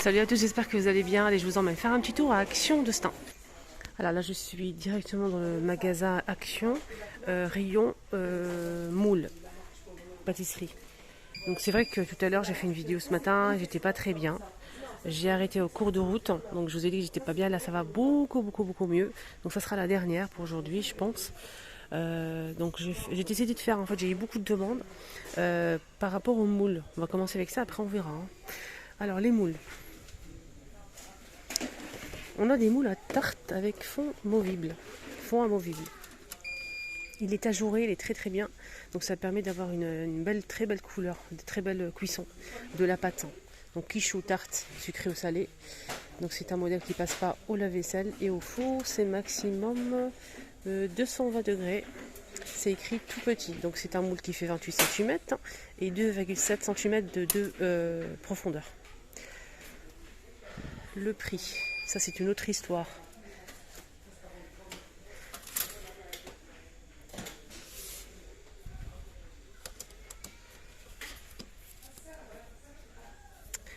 Salut à tous, j'espère que vous allez bien. Allez, je vous emmène faire un petit tour à Action de Stein. Alors là, je suis directement dans le magasin Action, rayon moule, pâtisserie. Donc c'est vrai que tout à l'heure, j'ai fait une vidéo ce matin, j'étais pas très bien. J'ai arrêté au cours de route, donc je vous ai dit que j'étais pas bien. Là, ça va beaucoup mieux. Donc ça sera la dernière pour aujourd'hui, je pense. Donc j'ai décidé de faire, en fait, j'ai eu beaucoup de demandes par rapport aux moules. On va commencer avec ça, après on verra. Alors les moules. On a des moules à tarte avec fond movible, fond amovible. Il est ajouré, il est très bien, donc ça permet d'avoir une très belle couleur, de très belle cuisson de la pâte. Donc quiche ou tarte sucrée ou salée. Donc c'est un modèle qui passe pas au lave-vaisselle et au four, c'est maximum 220 degrés. C'est écrit tout petit, donc c'est un moule qui fait 28 cm et 2,7 cm de profondeur. Le prix, ça c'est une autre histoire.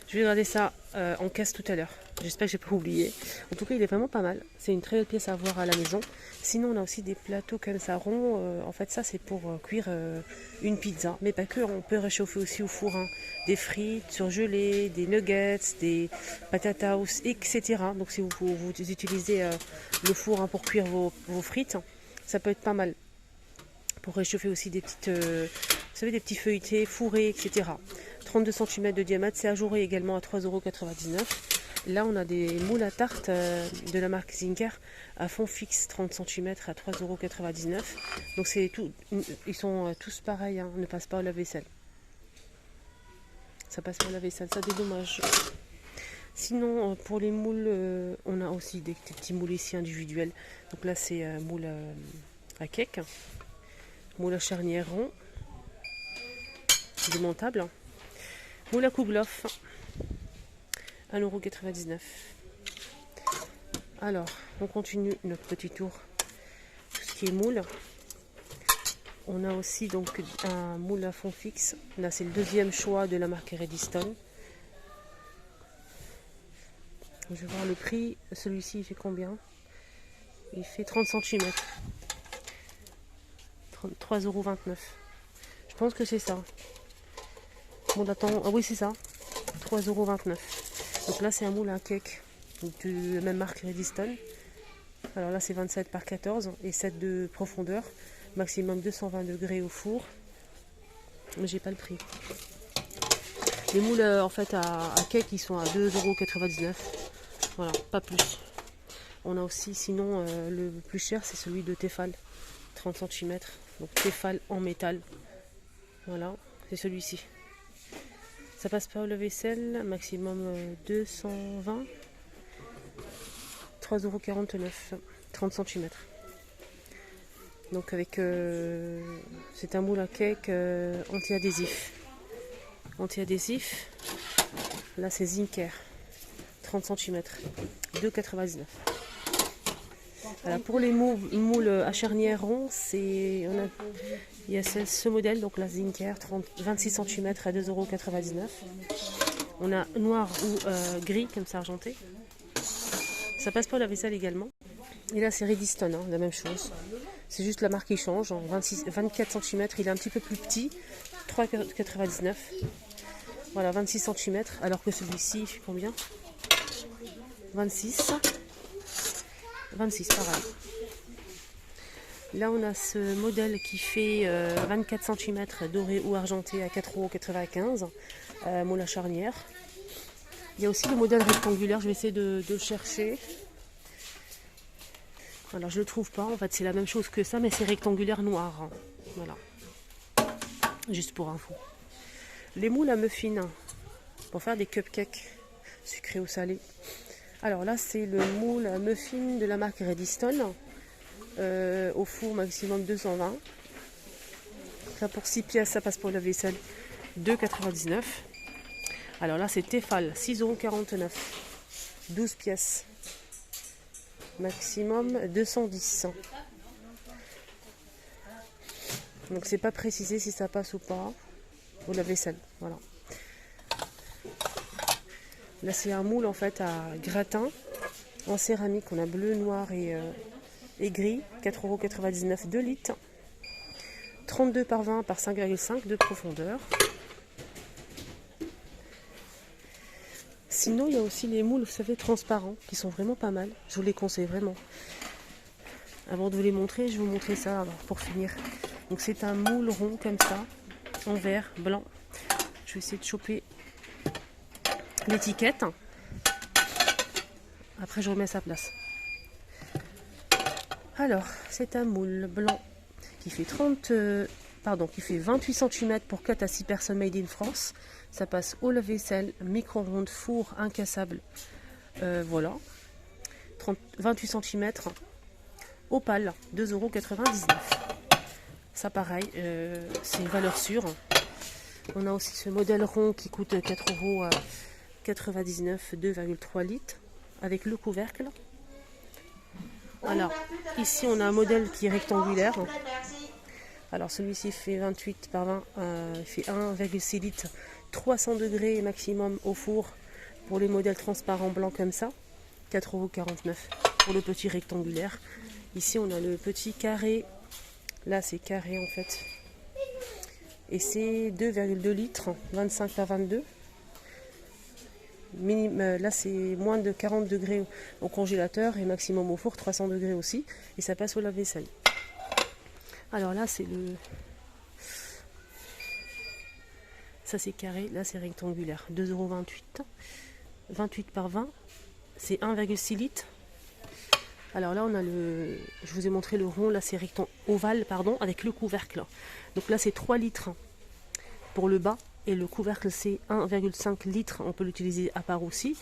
Je vais regarder ça en caisse tout à l'heure. J'espère que j'ai pas oublié. En tout cas, il est vraiment pas mal. C'est une très belle pièce à avoir à la maison. Sinon, on a aussi des plateaux comme ça ronds. En fait, ça, c'est pour cuire une pizza. Mais pas que. On peut réchauffer aussi au four des frites surgelées, des nuggets, des patatas, etc. Donc, si vous utilisez le four pour cuire vos frites, ça peut être pas mal. Pour réchauffer aussi des petites, vous savez, des petits feuilletés fourrés, etc. 32 cm de diamètre, c'est ajouré également à 3,99 €. Là, on a des moules à tarte de la marque Zinker à fond fixe 30 cm à 3,99 €. Donc c'est tout, ils sont tous pareils, hein, ne passent pas au lave-vaisselle. Ça passe pas au lave-vaisselle, ça dédommage. Sinon, pour les moules, on a aussi des petits moules ici individuels. Donc là, c'est moule à cake, moule à charnière rond, démontable. Moule à Kouglof, 1,99 €. Alors, on continue notre petit tour. Tout ce qui est moule. On a aussi donc un moule à fond fixe. Là, c'est le deuxième choix de la marque Redstone. Je vais voir le prix. Celui-ci, il fait combien? Il fait 30 cm. 3,29 €. Je pense que c'est ça. Bon, attends. Ah oui, c'est ça. 3,29 €. Donc là, c'est un moule à cake de la même marque Redstone. Alors là, c'est 27 par 14 et 7 de profondeur. Maximum 220 degrés au four. Mais j'ai pas le prix. Les moules en fait à cake, ils sont à 2,99 €. Voilà, pas plus. On a aussi, sinon, le plus cher, c'est celui de Tefal. 30 cm. Donc Tefal en métal. Voilà, c'est celui-ci. Ça passe pas au lave-vaisselle, maximum 220, 3,49 €, 30 cm. Donc avec c'est un moule à cake anti-adhésif. Anti-adhésif. Là c'est Zinker, 30 cm, 2,99 €. Voilà, pour les moules à charnière rond, il y a ce modèle, donc la Zinker, 26 cm à 2,99 €. On a noir ou gris, comme ça argenté. Ça passe pas au lave-vaisselle également. Et là, c'est Redstone, la même chose. C'est juste la marque qui change. En 24 cm, il est un petit peu plus petit, 3,99 €. Voilà, 26 cm, alors que celui-ci, il fait combien? 26, pareil. Là, on a ce modèle qui fait 24 cm doré ou argenté à 4,95 €, moule à charnière. Il y a aussi le modèle rectangulaire, je vais essayer de le chercher. Alors, je ne le trouve pas, en fait, c'est la même chose que ça, mais c'est rectangulaire noir. Voilà. Juste pour info. Les moules à muffins, pour faire des cupcakes sucrés ou salés. Alors là, c'est le moule à muffins de la marque Redstone. Au four maximum 220. Ça pour 6 pièces, ça passe pour la vaisselle, 2,99 €. Alors là, c'est Tefal, 6,49 €, 12 pièces. Maximum 210. Donc c'est pas précisé si ça passe ou pas au lave-vaisselle. Voilà. Là c'est un moule en fait à gratin en céramique. On a bleu, noir et gris. 4,99 €, 2 litres. 32 par 20 par 5,5 de profondeur. Sinon, il y a aussi les moules, vous savez, transparents, qui sont vraiment pas mal. Je vous les conseille vraiment. Avant de vous les montrer, je vais vous montrer ça alors, pour finir. Donc c'est un moule rond comme ça, en vert, blanc. Je vais essayer de choper l'étiquette. Après, je remets à sa place. Alors, c'est un moule blanc qui fait 28 cm pour 4 à 6 personnes made in France. Ça passe au lave-vaisselle, micro-ondes, four incassable. Voilà. 28 cm. Opale, 2,99 €. Ça pareil, c'est une valeur sûre. On a aussi ce modèle rond qui coûte 4,99 €, 2,3 litres, avec le couvercle. Alors, ici on a un modèle qui est rectangulaire. Alors celui-ci fait 28 par 20, il fait 1,6 litres, 300 degrés maximum au four pour les modèles transparents blancs comme ça. 4,49 € pour le petit rectangulaire. Ici on a le petit carré, là c'est carré en fait. Et c'est 2,2 litres, 25 par 22. Là c'est moins de 40 degrés au congélateur et maximum au four, 300 degrés aussi. Et ça passe au lave-vaisselle. Alors là c'est le... Ça c'est carré, là c'est rectangulaire. 2,28 €. 28 par 20. C'est 1,6 litres. Alors là on a le... Je vous ai montré le rond, là c'est ovale, pardon, avec le couvercle. Donc là c'est 3 litres pour le bas. Et le couvercle c'est 1,5 litres. On peut l'utiliser à part aussi.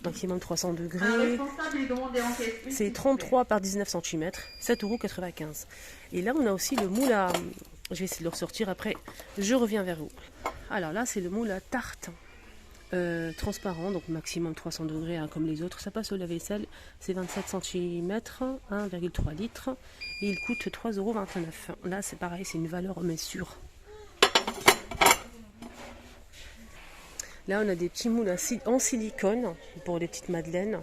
Maximum 300 degrés. C'est 33 par 19 cm. 7,95 €. Et là on a aussi le moule à... Je vais essayer de le ressortir après. Je reviens vers vous. Alors là c'est le moule à tarte. Transparent, donc maximum 300 degrés hein, comme les autres. Ça passe au lave-vaisselle. C'est 27 cm. 1,3 litres. Et il coûte 3,29 €. Là c'est pareil, c'est une valeur mais sûre. Là, on a des petits moules en silicone pour les petites madeleines.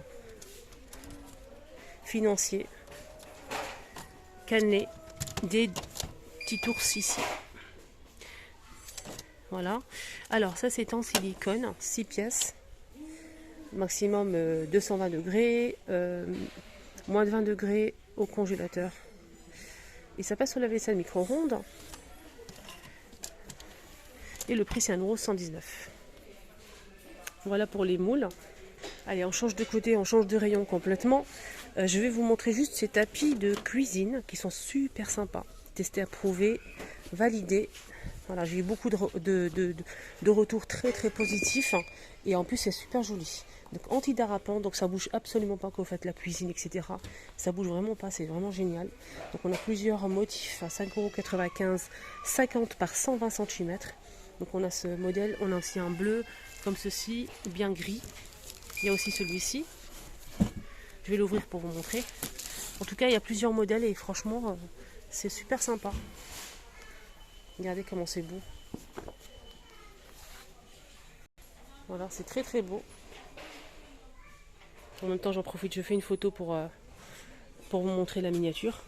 Financiers. Cannelés. Des petits ours ici. Voilà. Alors, ça, c'est en silicone. 6 pièces. Maximum 220 degrés. Moins de 20 degrés au congélateur. Et ça passe au lave-vaisselle micro-ondes. Et le prix, c'est 1,119 €. Voilà pour les moules. Allez, on change de côté, on change de rayon complètement. Je vais vous montrer juste ces tapis de cuisine qui sont super sympas. Testés, approuvés, validés. Voilà, j'ai eu beaucoup de retours très très positifs. Et en plus, c'est super joli. Donc anti-dérapant, donc ça bouge absolument pas quand vous faites la cuisine, etc. Ça bouge vraiment pas, c'est vraiment génial. Donc on a plusieurs motifs à 5,95 €, 50 par 120 cm. Donc on a ce modèle, on a aussi un bleu comme ceci, bien gris. Il y a aussi celui-ci. Je vais l'ouvrir pour vous montrer. En tout cas, il y a plusieurs modèles et franchement, c'est super sympa. Regardez comment c'est beau. Voilà, c'est très très beau. En même temps, j'en profite, je fais une photo pour vous montrer la miniature.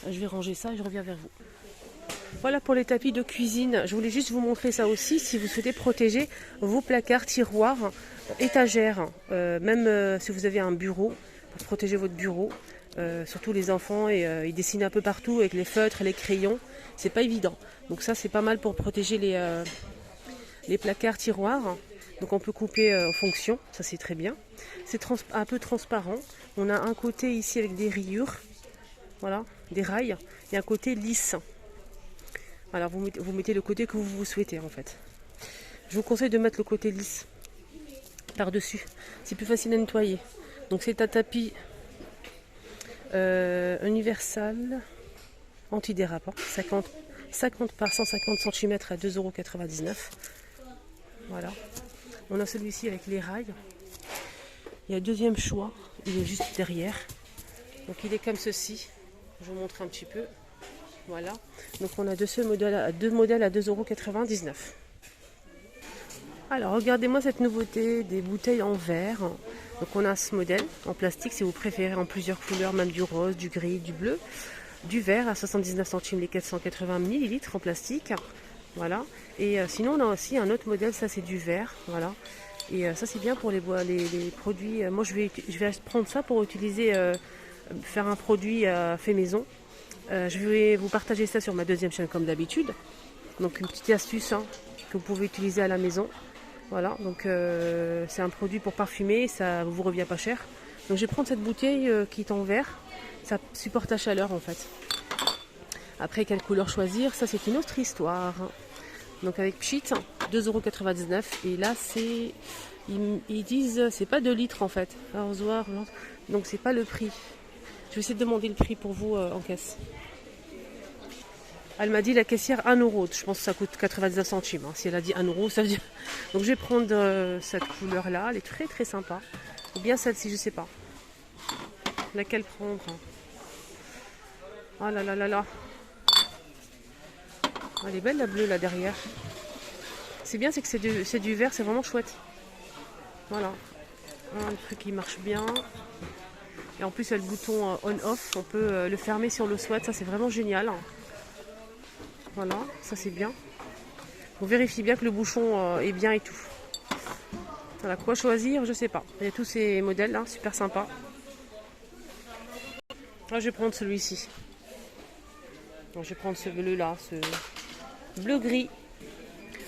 Je vais ranger ça et je reviens vers vous. Voilà pour les tapis de cuisine. Je voulais juste vous montrer ça aussi si vous souhaitez protéger vos placards, tiroirs, étagères. Même si vous avez un bureau, pour protéger votre bureau. Surtout les enfants, ils dessinent un peu partout avec les feutres et les crayons. C'est pas évident. Donc ça, c'est pas mal pour protéger les placards, tiroirs. Donc on peut couper en fonction. Ça, c'est très bien. C'est un peu transparent. On a un côté ici avec des rayures. Voilà, des rails. Et un côté lisse. Alors vous mettez le côté que vous souhaitez en fait. Je vous conseille de mettre le côté lisse par-dessus. C'est plus facile à nettoyer. Donc c'est un tapis universal antidérapant. 50 par 150 cm à 2,99 €. Voilà. On a celui-ci avec les rails. Il y a un deuxième choix. Il est juste derrière. Donc il est comme ceci. Je vous montre un petit peu. Voilà, donc on a deux modèles à 2,99 €. Alors regardez-moi cette nouveauté des bouteilles en verre. Donc on a ce modèle en plastique si vous préférez, en plusieurs couleurs, même du rose, du gris, du bleu. Du verre à 79 centimes les 480 millilitres en plastique. Voilà. Et sinon on a aussi un autre modèle, ça c'est du verre. Voilà. Et ça c'est bien pour les produits. Moi je vais prendre ça pour utiliser, faire un produit fait maison. Je vais vous partager ça sur ma deuxième chaîne comme d'habitude. Donc une petite astuce que vous pouvez utiliser à la maison. Voilà, donc c'est un produit pour parfumer, ça vous revient pas cher. Donc je vais prendre cette bouteille qui est en verre, ça supporte la chaleur en fait. Après quelle couleur choisir, ça c'est une autre histoire. Donc avec Pchit, 2,99 €. Et là c'est, ils disent, c'est pas 2 litres en fait. Arrosoir, donc c'est pas le prix. Je vais essayer de demander le prix pour vous en caisse. Elle m'a dit la caissière 1 €. Je pense que ça coûte 99 centimes. Si elle a dit 1 €, ça veut dire. Donc je vais prendre cette couleur là. Elle est très très sympa. Ou bien celle-ci, je sais pas. Laquelle prendre? Oh là là là là. Elle est belle la bleue là derrière. C'est bien, c'est que c'est du vert, c'est vraiment chouette. Voilà. Un truc qui marche bien. Et en plus il y a le bouton on-off. On peut le fermer si on le souhaite. Ça c'est vraiment génial. Voilà, ça c'est bien. On vérifie bien que le bouchon est bien et tout. Voilà, quoi choisir, je sais pas. Il y a tous ces modèles là, super sympa. Là, je vais prendre celui-ci. Je vais prendre ce bleu là, ce bleu gris.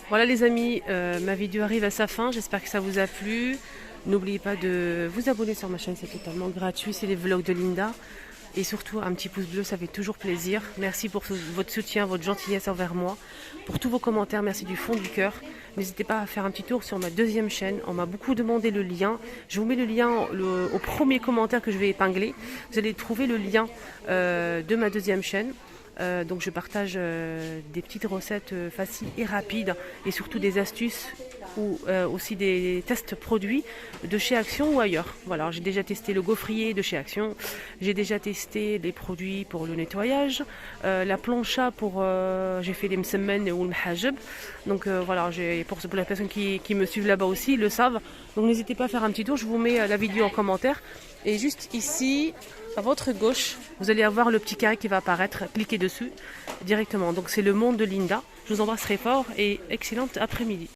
Voilà les amis, ma vidéo arrive à sa fin. J'espère que ça vous a plu. N'oubliez pas de vous abonner sur ma chaîne, c'est totalement gratuit. C'est les vlogs de Linda. Et surtout, un petit pouce bleu, ça fait toujours plaisir. Merci pour votre soutien, votre gentillesse envers moi. Pour tous vos commentaires, merci du fond du cœur. N'hésitez pas à faire un petit tour sur ma deuxième chaîne. On m'a beaucoup demandé le lien. Je vous mets le lien au premier commentaire que je vais épingler. Vous allez trouver le lien de ma deuxième chaîne. Donc je partage des petites recettes faciles et rapides. Et surtout des astuces ou aussi des tests produits de chez Action ou ailleurs. Voilà, j'ai déjà testé le gaufrier de chez Action, j'ai déjà testé les produits pour le nettoyage, la plancha pour j'ai fait les msemmen ou le mahajib. Donc voilà, pour les personnes qui me suivent là-bas aussi, ils le savent. Donc n'hésitez pas à faire un petit tour, je vous mets la vidéo en commentaire. Et juste ici, à votre gauche, vous allez avoir le petit carré qui va apparaître, cliquez dessus directement. Donc c'est le monde de Linda. Je vous embrasse très fort et excellente après-midi.